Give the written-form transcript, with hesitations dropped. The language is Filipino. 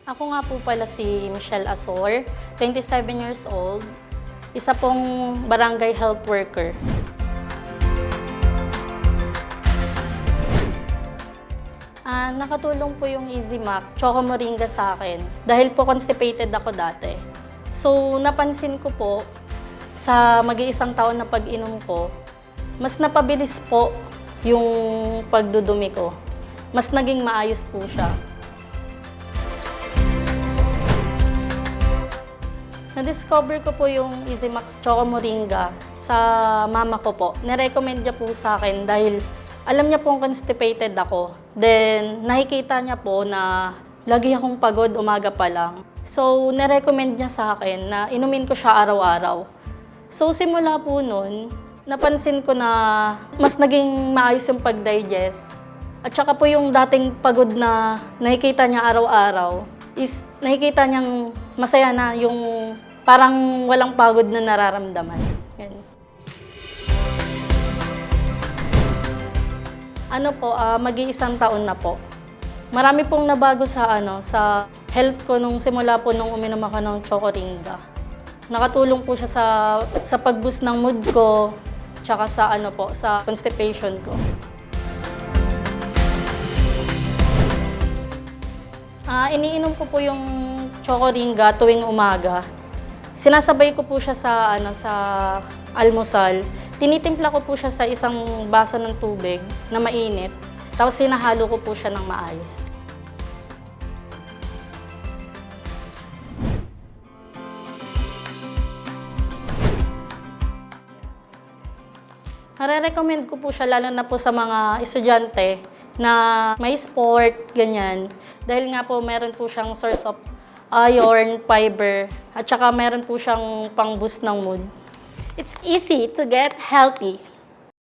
Ako nga po pala si Michelle Azor, 27 years old, isa pong barangay health worker. Nakatulong po yung EasyMac, Choco Moringa sa akin dahil po constipated ako dati. So napansin ko po sa mag-iisang taon na pag-inom ko, mas napabilis po yung pagdudumi ko. Mas naging maayos po siya. Na-discover ko po yung EasyMac Choco Moringa sa mama ko po. Nirecommend niya po sa akin dahil alam niya pong constipated ako. Then, nakikita niya po na lagi akong pagod umaga pa lang. So, nirecommend niya sa akin na inumin ko siya araw-araw. So, simula po nun, napansin ko na mas naging maayos yung pag-digest. At saka po yung dating pagod na nakikita niya araw-araw is nakikita niyang masaya na yung parang walang pagod na nararamdaman. Yan. Mag-iisang taon na po. Marami pong nabago sa health ko nung simula po nung uminom ako ng Chocoringa. Nakatulong po siya sa pag-boost ng mood ko, tsaka sa constipation ko. Iniinom ko po yung Chocoringa tuwing umaga. Sinasabay ko po siya sa almusal. Tinitimpla ko po siya sa isang baso ng tubig na mainit. Tapos sinahalo ko po siya ng maayos. Nare-recommend ko po siya lalo na po sa mga estudyante na may sport, ganyan. Dahil nga po meron po siyang source of iron, fiber, at saka meron po siyang pang-boost ng mood. It's easy to get healthy.